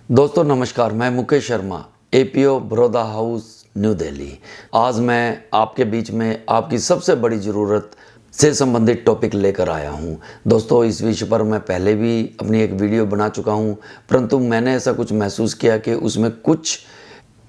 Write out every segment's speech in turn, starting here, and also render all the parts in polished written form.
दोस्तों नमस्कार, मैं Mukesh Sharma, APO Baroda house, new Delhi. आज मैं आपके बीच में आपकी सबसे बड़ी ज़रूरत से संबंधित टॉपिक लेकर आया हूं। दोस्तों इस विषय पर मैं पहले भी अपनी एक वीडियो बना चुका हूं, परंतु मैंने ऐसा कुछ महसूस किया कि उसमें कुछ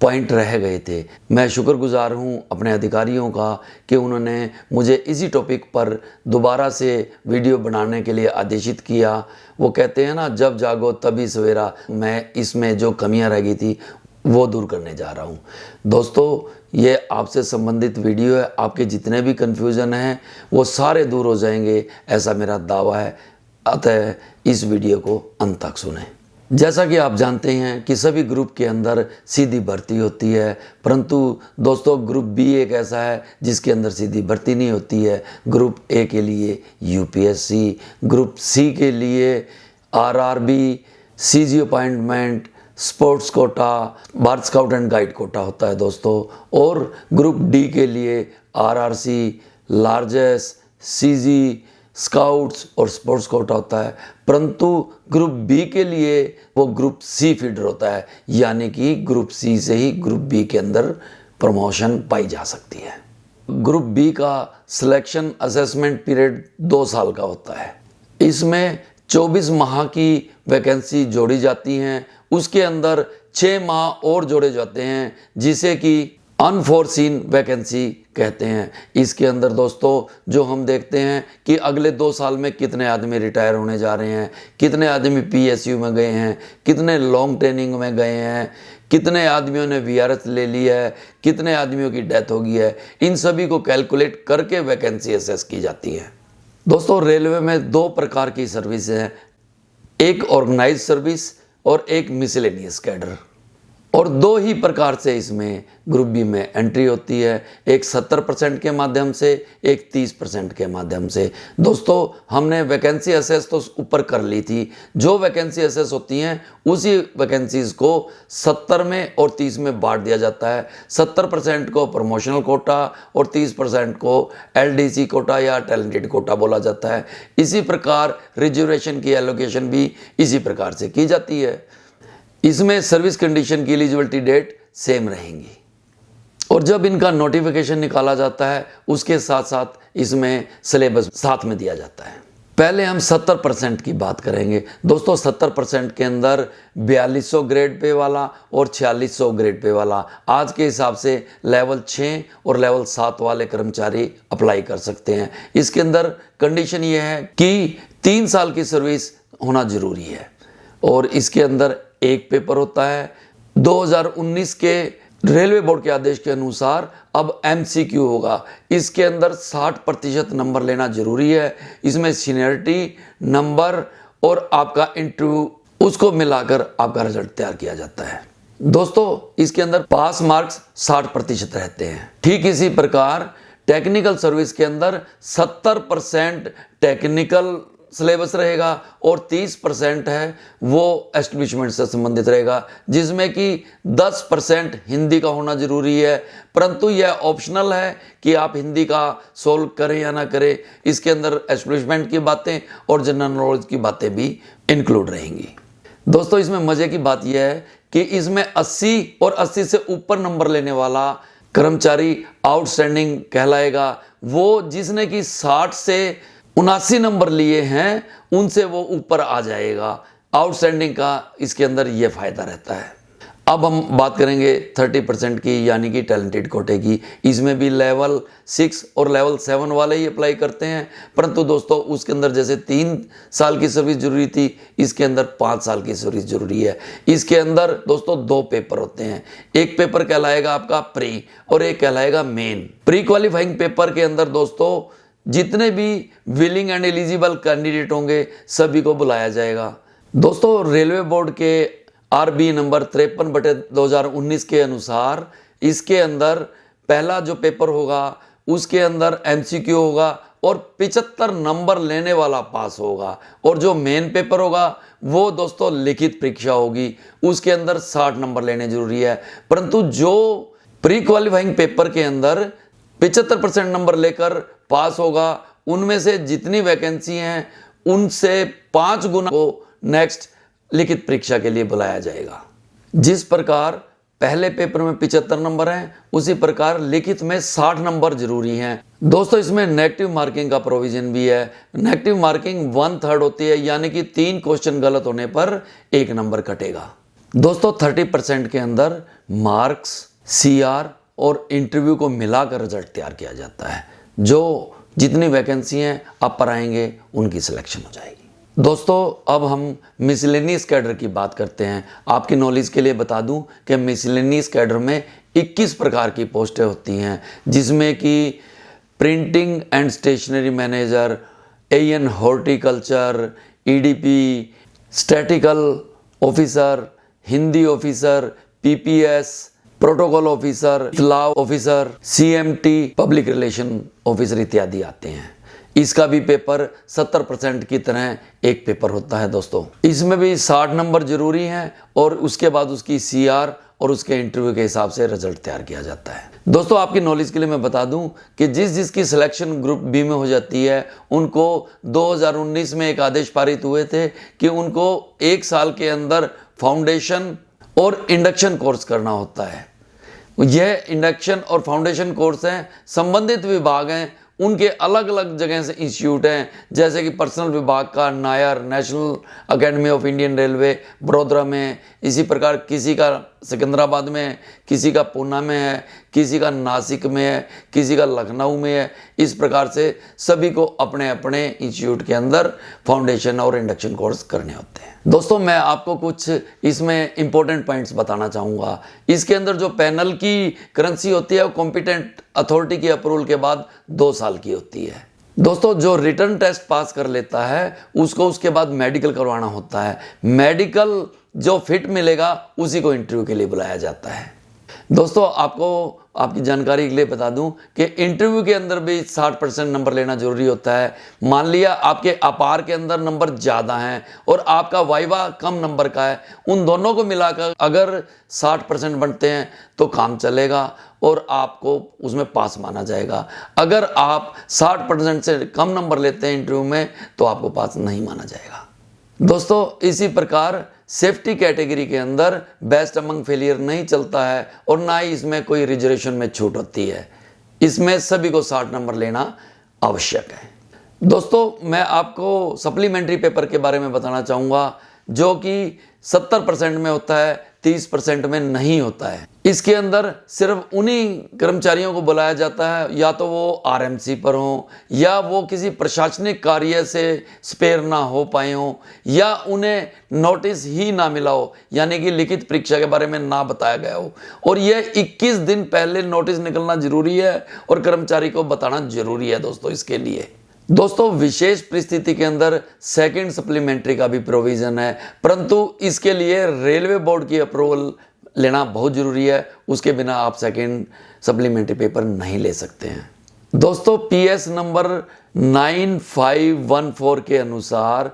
पॉइंट रह गए थे। मैं शुक्रगुजार हूं अपने अधिकारियों का कि उन्होंने मुझे इसी टॉपिक पर दोबारा से वीडियो बनाने के लिए आदेशित किया। वो कहते हैं ना, जब जागो तभी सवेरा। मैं इसमें जो कमियां रह गई थी वो दूर करने जा रहा हूं। दोस्तों ये आपसे संबंधित वीडियो है, आपके जितने भी कन्फ्यूज़न हैं वो सारे दूर हो जाएंगे, ऐसा मेरा दावा है। अतः इस वीडियो को अंत तक सुनें। जैसा कि आप जानते हैं कि सभी ग्रुप के अंदर सीधी भर्ती होती है, परंतु दोस्तों ग्रुप बी एक ऐसा है जिसके अंदर सीधी भर्ती नहीं होती है। ग्रुप ए के लिए यूपीएससी, ग्रुप सी के लिए RRB, CG appointment, sports quota, Bharat scout and guide quota होता है दोस्तों। और ग्रुप डी के लिए आरआरसी, लार्जेस, सीजी, स्काउट्स और स्पोर्ट्स कोटा होता है। परंतु ग्रुप बी के लिए वो ग्रुप सी फीडर होता है, यानी कि ग्रुप सी से ही ग्रुप बी के अंदर प्रमोशन पाई जा सकती है। ग्रुप बी का सिलेक्शन असेसमेंट पीरियड 2 साल का होता है। इसमें 24 माह की वैकेंसी जोड़ी जाती हैं, उसके अंदर 6 माह और जोड़े जाते हैं जिसे कि अनफोर्सीन वैकेंसी कहते हैं। इसके अंदर दोस्तों जो हम देखते हैं कि अगले 2 साल में कितने आदमी रिटायर होने जा रहे हैं, कितने आदमी पीएसयू में गए हैं, कितने लॉन्ग ट्रेनिंग में गए हैं, कितने आदमियों ने वीआरएस ले लिया है, कितने आदमियों की डेथ हो गई है, इन सभी को कैलकुलेट करके वैकेंसी असेस की जाती है। दोस्तों रेलवे में 2 प्रकार की सर्विस हैं, एक ऑर्गेनाइज सर्विस और एक मिसलेनियस कैडर। और 2 ही प्रकार से इसमें ग्रुप बी में एंट्री होती है, एक 70% के माध्यम से, एक 30% के माध्यम से। दोस्तों हमने वैकेंसी असेस तो ऊपर कर ली थी, जो वैकेंसी असेस होती हैं उसी वैकेंसीज को 70 में और 30 में बांट दिया जाता है। 70% को प्रमोशनल कोटा और 30% को एलडीसी कोटा या टैलेंटेड कोटा बोला जाता है। इसी प्रकार रिजर्वेशन की एलोकेशन भी इसी प्रकार से की जाती है। इसमें सर्विस कंडीशन की एलिजिबिलिटी डेट सेम रहेंगी और जब इनका नोटिफिकेशन निकाला जाता है उसके साथ साथ इसमें सिलेबस साथ में दिया जाता है। पहले हम 70% की बात करेंगे। दोस्तों 70% के अंदर 4200 ग्रेड पे वाला और 4600 ग्रेड पे वाला, आज के हिसाब से लेवल 6 और लेवल 7 वाले कर्मचारी अप्लाई कर सकते हैं। इसके अंदर कंडीशन ये है कि 3 साल की सर्विस होना जरूरी है और इसके अंदर एक पेपर होता है। 2019 के रेलवे बोर्ड के आदेश के अनुसार अब एमसीक्यू होगा। इसके अंदर 60% नंबर लेना जरूरी है। इसमें सीनियरिटी नंबर और आपका इंटरव्यू उसको मिलाकर आपका रिजल्ट तैयार किया जाता है। दोस्तों इसके अंदर पास मार्क्स 60% रहते हैं। ठीक इसी प्रकार टेक्निकल सर्विस के अंदर 70% टेक्निकल सिलेबस रहेगा और 30% है वो एस्टेब्लिशमेंट से संबंधित रहेगा, जिसमें कि 10% हिंदी का होना जरूरी है, परंतु यह ऑप्शनल है कि आप हिंदी का सोल्व करें या ना करें। इसके अंदर एस्टेब्लिशमेंट की बातें और जनरल नॉलेज की बातें भी इंक्लूड रहेंगी। दोस्तों इसमें मजे की बात यह है कि इसमें 80 और 80 से ऊपर नंबर लेने वाला कर्मचारी आउटस्टैंडिंग कहलाएगा। वो जिसने कि 60 से 79 नंबर लिए हैं उनसे वो ऊपर आ जाएगा। आउटस्टैंडिंग का इसके अंदर ये फायदा रहता है। अब हम बात करेंगे 30% की, यानी कि टैलेंटेड कोटे की। इसमें भी लेवल 6 और लेवल 7 वाले ही अप्लाई करते हैं, परंतु दोस्तों उसके अंदर जैसे 3 साल की सर्विस जरूरी थी, इसके अंदर 5 साल की सर्विस जरूरी है। इसके अंदर दोस्तों 2 पेपर होते हैं, एक पेपर कहलाएगा आपका प्री और एक कहलाएगा मेन। प्री क्वालिफाइंग पेपर के अंदर दोस्तों जितने भी विलिंग एंड एलिजिबल कैंडिडेट होंगे सभी को बुलाया जाएगा। दोस्तों रेलवे बोर्ड के आरबी नंबर 53/2019 के अनुसार इसके अंदर पहला जो पेपर होगा उसके अंदर एमसीक्यू होगा और 75 नंबर लेने वाला पास होगा, और जो मेन पेपर होगा वो दोस्तों लिखित परीक्षा होगी, उसके अंदर 60 नंबर लेने जरूरी है। परंतु जो प्री क्वालिफाइंग पेपर के अंदर 75% नंबर लेकर पास होगा, उनमें से जितनी वैकेंसी हैं उनसे 5 गुना को नेक्स्ट लिखित परीक्षा के लिए बुलाया जाएगा। जिस प्रकार पहले पेपर में 75 नंबर हैं, उसी प्रकार लिखित में 60 नंबर जरूरी हैं। दोस्तों इसमें नेगेटिव मार्किंग का प्रोविजन भी है। नेगेटिव मार्किंग 1/3 होती है, यानी कि 3 क्वेश्चन गलत होने पर 1 नंबर कटेगा। दोस्तों 30% के अंदर मार्क्स, CR और इंटरव्यू को मिलाकर रिजल्ट तैयार किया जाता है। जो जितनी वैकेंसी हैं आप पर आएंगे उनकी सिलेक्शन हो जाएगी। दोस्तों अब हम मिसलेनियस कैडर की बात करते हैं। आपकी नॉलेज के लिए बता दूं कि मिसलेनियस कैडर में 21 प्रकार की पोस्टें होती हैं, जिसमें कि printing and stationery manager, AN horticulture, EDP, statistical officer, Hindi officer, PPS, protocol officer, law officer, CMT, public relation officer इत्यादि आते हैं। इसका भी पेपर 70% की तरह एक पेपर होता है। दोस्तों इसमें भी 60 नंबर जरूरी हैं और उसके बाद उसकी CR और उसके इंटरव्यू के हिसाब से रिजल्ट तैयार किया जाता है। दोस्तों आपकी नॉलेज के लिए मैं बता दूं कि जिसकी सिलेक्शन ग्रुप बी में हो जाती है, उनको 2019 में एक आदेश पारित हुए थे कि उनको 1 साल के अंदर फाउंडेशन और इंडक्शन कोर्स करना होता है। यह इंडक्शन और फाउंडेशन कोर्स हैं, संबंधित विभाग हैं, उनके अलग अलग जगह से इंस्टीट्यूट हैं, जैसे कि पर्सनल विभाग का Nair, national academy of Indian railway Vadodara में, इसी प्रकार किसी का सिकंदराबाद में है, किसी का पूना में है, किसी का नासिक में है, किसी का लखनऊ में है। इस प्रकार से सभी को अपने अपने इंस्टीट्यूट के अंदर फाउंडेशन और इंडक्शन कोर्स करने होते हैं। दोस्तों मैं आपको कुछ इसमें इंपॉर्टेंट पॉइंट्स बताना चाहूँगा। इसके अंदर जो पैनल की करेंसी होती है वो कॉम्पिटेंट अथॉरिटी की अप्रूवल के बाद 2 साल की होती है। दोस्तों जो रिटर्न टेस्ट पास कर लेता है उसको उसके बाद मेडिकल करवाना होता है। मेडिकल जो फिट मिलेगा उसी को इंटरव्यू के लिए बुलाया जाता है। दोस्तों आपको आपकी जानकारी के लिए बता दूं कि इंटरव्यू के अंदर भी 60% नंबर लेना जरूरी होता है। मान लिया आपके अपार के अंदर नंबर ज़्यादा हैं और आपका वाइवा कम नंबर का है, उन दोनों को मिलाकर अगर 60% बनते हैं तो काम चलेगा और आपको उसमें पास माना जाएगा। अगर आप 60% से कम नंबर लेते हैं इंटरव्यू में तो आपको पास नहीं माना जाएगा। दोस्तों इसी प्रकार सेफ्टी कैटेगरी के अंदर बेस्ट अमंग फेलियर नहीं चलता है और ना ही इसमें कोई रिजर्वेशन में छूट होती है। इसमें सभी को 60 नंबर लेना आवश्यक है। दोस्तों मैं आपको सप्लीमेंट्री पेपर के बारे में बताना चाहूँगा, जो कि 70% में होता है, 30% में नहीं होता है। इसके अंदर सिर्फ उन्हीं कर्मचारियों को बुलाया जाता है, या तो वो RMC पर हों, या वो किसी प्रशासनिक कार्य से स्पेयर ना हो पाए हों, या उन्हें नोटिस ही ना मिला हो, यानी कि लिखित परीक्षा के बारे में ना बताया गया हो। और यह 21 दिन पहले नोटिस निकलना जरूरी है और कर्मचारी को बताना जरूरी है। दोस्तों इसके लिए दोस्तों विशेष परिस्थिति के अंदर सेकंड सप्लीमेंट्री का भी प्रोविज़न है, परंतु इसके लिए रेलवे बोर्ड की अप्रूवल लेना बहुत ज़रूरी है। उसके बिना आप सेकंड सप्लीमेंट्री पेपर नहीं ले सकते हैं। दोस्तों PS नंबर 9514 के अनुसार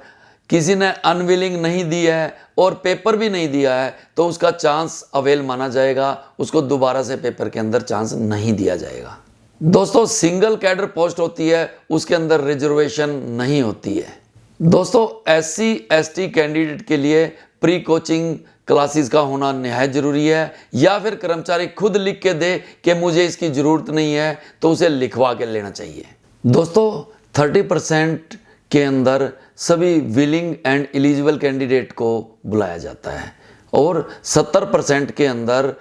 किसी ने अनविलिंग नहीं दिया है और पेपर भी नहीं दिया है तो उसका चांस अवेल माना जाएगा, उसको दोबारा से पेपर के अंदर चांस नहीं दिया जाएगा। दोस्तों सिंगल कैडर पोस्ट होती है, उसके अंदर रिजर्वेशन नहीं होती है। दोस्तों SC ST कैंडिडेट के लिए प्री कोचिंग क्लासेस का होना निहायत जरूरी है, या फिर कर्मचारी खुद लिख के दे कि मुझे इसकी ज़रूरत नहीं है तो उसे लिखवा के लेना चाहिए। दोस्तों 30% के अंदर सभी विलिंग एंड एलिजिबल कैंडिडेट को बुलाया जाता है और 70% के अंदर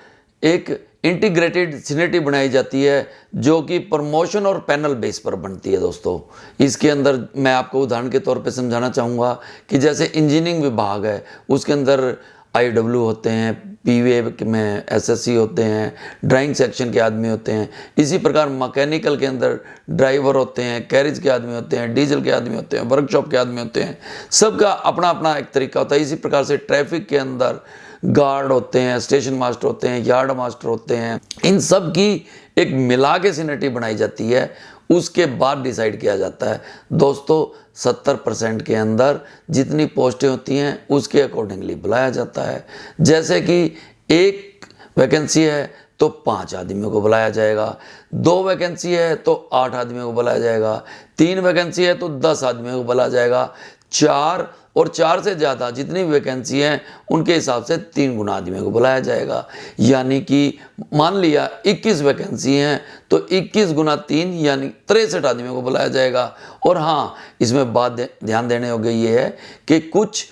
एक इंटीग्रेटेड सीनियरिटी बनाई जाती है, जो कि प्रमोशन और पैनल बेस पर बनती है। दोस्तों इसके अंदर मैं आपको उदाहरण के तौर पे समझाना चाहूँगा कि जैसे इंजीनियरिंग विभाग है, उसके अंदर IW होते हैं, PV में SSC होते हैं, ड्राइंग सेक्शन के आदमी होते हैं। इसी प्रकार मैकेनिकल के अंदर ड्राइवर होते हैं, कैरेज के आदमी होते हैं, डीजल के आदमी होते हैं, वर्कशॉप के आदमी होते हैं। सबका अपना अपना एक तरीका होता है। इसी प्रकार से ट्रैफिक के अंदर गार्ड होते हैं, स्टेशन मास्टर होते हैं, यार्ड मास्टर होते हैं। इन सब की एक मिला के सीनियरिटी बनाई जाती है, उसके बाद डिसाइड किया जाता है। दोस्तों 70% के अंदर जितनी पोस्टें होती हैं उसके अकॉर्डिंगली बुलाया जाता है। जैसे कि 1 वैकेंसी है तो 5 आदमियों को बुलाया जाएगा, 2 वैकेंसी है तो 8 आदमियों को बुलाया जाएगा, 3 वैकेंसी है तो 10 आदमियों को बुलाया जाएगा, 4 और 4 से ज़्यादा जितनी वैकेंसी हैं उनके हिसाब से 3 गुना आदमियों को बुलाया जाएगा। यानी कि मान लिया 21 वैकेंसी हैं तो 21 गुना 3 यानी 63 आदमियों को बुलाया जाएगा। और हाँ, इसमें बात ध्यान देने योग्य ये है कि कुछ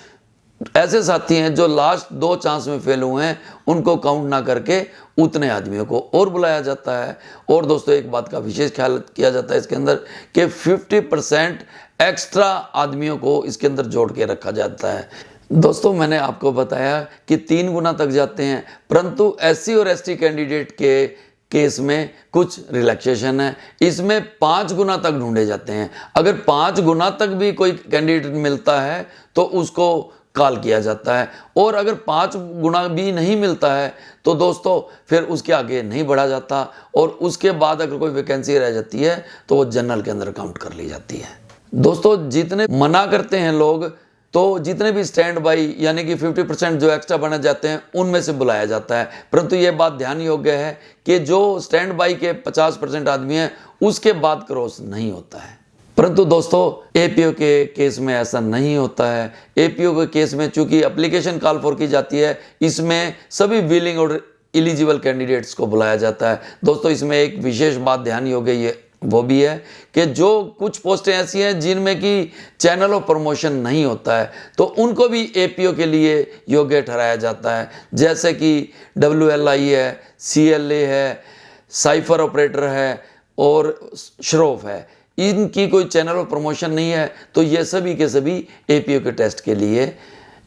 ऐसे साथी हैं जो लास्ट 2 चांस में फेल हुए हैं, उनको काउंट ना करके उतने आदमियों को और बुलाया जाता है। और दोस्तों एक बात का विशेष ख्याल किया जाता है इसके अंदर कि 50% एक्स्ट्रा आदमियों को इसके अंदर जोड़ के रखा जाता है। दोस्तों मैंने आपको बताया कि 3 गुना तक जाते हैं, परंतु SC और ST कैंडिडेट के केस में कुछ रिलैक्सेशन है, इसमें 5 गुना तक ढूंढे जाते हैं। अगर 5 गुना तक भी कोई कैंडिडेट मिलता है तो उसको कॉल किया जाता है, और अगर 5 गुना भी नहीं मिलता है तो दोस्तों फिर उसके आगे नहीं बढ़ा जाता, और उसके बाद अगर कोई वैकेंसी रह जाती है तो वो जनरल के अंदर काउंट कर ली जाती है। दोस्तों जितने मना करते हैं लोग, तो जितने भी स्टैंड बाई यानी कि 50% जो एक्स्ट्रा बने जाते हैं उनमें से बुलाया जाता है, परंतु ये बात ध्यान योग्य है कि जो स्टैंड बाई के 50% आदमी हैं उसके बाद क्रॉस नहीं होता है। परंतु दोस्तों APO के केस में ऐसा नहीं होता है। APO के केस में चूंकि एप्लीकेशन कॉल फॉर की जाती है, इसमें सभी विलिंग और एलिजिबल कैंडिडेट्स को बुलाया जाता है। दोस्तों इसमें एक विशेष बात ध्यान योग्य ये वो भी है कि जो कुछ पोस्टें ऐसी हैं जिनमें कि चैनल ऑफ प्रमोशन नहीं होता है, तो उनको भी APO के लिए योग्य ठहराया जाता है, जैसे कि WLI है, CLA है, साइफर ऑपरेटर है और श्रोफ है। इनकी कोई चैनल ऑफ प्रमोशन नहीं है तो ये सभी के सभी APO के टेस्ट के लिए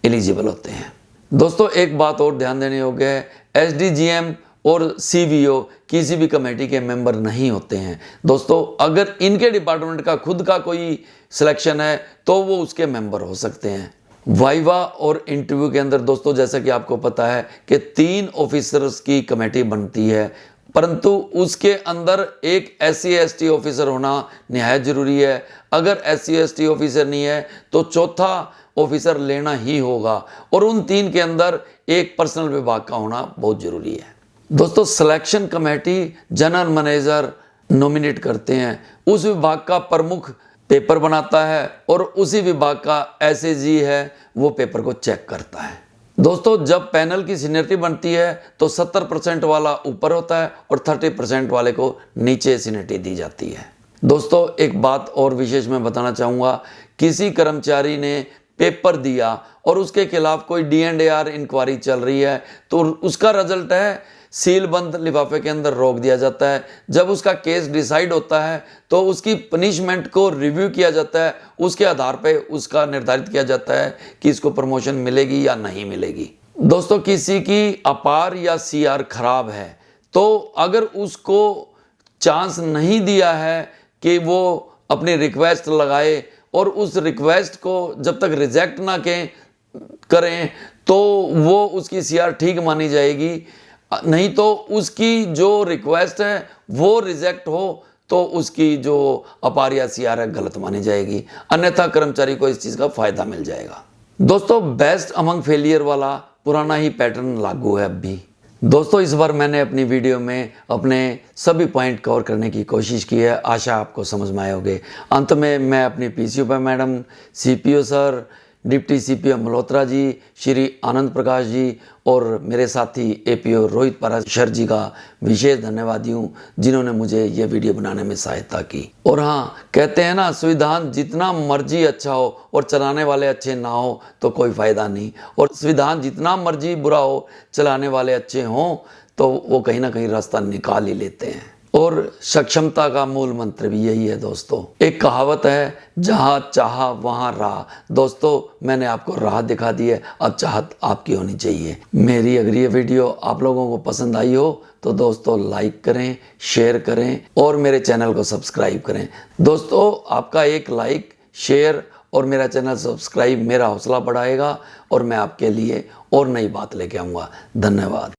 एलिजिबल होते हैं। दोस्तों एक बात और ध्यान देने योग्य है, SDGM और CVO किसी भी कमेटी के मेंबर नहीं होते हैं। दोस्तों अगर इनके डिपार्टमेंट का खुद का कोई सिलेक्शन है तो वो उसके मेंबर हो सकते हैं। वाइवा और इंटरव्यू के अंदर दोस्तों जैसा कि आपको पता है कि 3 ऑफिसर्स की कमेटी बनती है, परंतु उसके अंदर एक SC ST ऑफिसर होना निहायत ज़रूरी है। अगर SC ST ऑफिसर नहीं है तो चौथा ऑफिसर लेना ही होगा, और उन 3 के अंदर एक पर्सनल विभाग का होना बहुत ज़रूरी है। दोस्तों selection committee general manager nominate करते हैं, उस विभाग का प्रमुख पेपर बनाता है और उसी विभाग का SAG है वो पेपर को चेक करता है। दोस्तों जब पैनल की सीनियरिटी बनती है तो 70% वाला ऊपर होता है और 30% वाले को नीचे सीनियरिटी दी जाती है। दोस्तों एक बात और विशेष मैं बताना चाहूँगा, किसी कर्मचारी ने पेपर दिया और उसके खिलाफ कोई D&AR इंक्वायरी चल रही है तो उसका रिजल्ट है सील बंद लिफाफे के अंदर रोक दिया जाता है। जब उसका केस डिसाइड होता है तो उसकी पनिशमेंट को रिव्यू किया जाता है, उसके आधार पे उसका निर्धारित किया जाता है कि इसको प्रमोशन मिलेगी या नहीं मिलेगी। दोस्तों किसी की अपार या CR खराब है तो अगर उसको चांस नहीं दिया है कि वो अपनी रिक्वेस्ट लगाए और उस रिक्वेस्ट को जब तक रिजेक्ट ना करें तो वो उसकी CR ठीक मानी जाएगी, नहीं तो उसकी जो रिक्वेस्ट है वो रिजेक्ट हो तो उसकी जो अपार या CR है गलत मानी जाएगी, अन्यथा कर्मचारी को इस चीज़ का फायदा मिल जाएगा। दोस्तों बेस्ट अमंग फेलियर वाला पुराना ही पैटर्न लागू है अब भी। दोस्तों इस बार मैंने अपनी वीडियो में अपने सभी पॉइंट कवर करने की कोशिश की है, आशा आपको समझ में आए होंगे। अंत में मैं अपनी PCO पर madam, CPO sir, deputy CPO Malhotra ji, Shri Anand Prakash ji और मेरे साथी APO रोहित पराशर जी का विशेष धन्यवादी हूँ जिन्होंने मुझे ये वीडियो बनाने में सहायता की। और हाँ, कहते हैं ना, संविधान जितना मर्जी अच्छा हो और चलाने वाले अच्छे ना हो तो कोई फ़ायदा नहीं, और संविधान जितना मर्जी बुरा हो चलाने वाले अच्छे हों तो वो कहीं ना कहीं रास्ता निकाल ही लेते हैं। और सक्षमता का मूल मंत्र भी यही है दोस्तों। एक कहावत है, जहाँ चाहा वहाँ राह। दोस्तों मैंने आपको राह दिखा दी है, अब चाहत आपकी होनी चाहिए। मेरी अगर ये वीडियो आप लोगों को पसंद आई हो तो दोस्तों लाइक करें, शेयर करें और मेरे चैनल को सब्सक्राइब करें। दोस्तों आपका एक लाइक, शेयर और मेरा चैनल सब्सक्राइब मेरा हौसला बढ़ाएगा और मैं आपके लिए और नई बात लेके आऊँगा। धन्यवाद।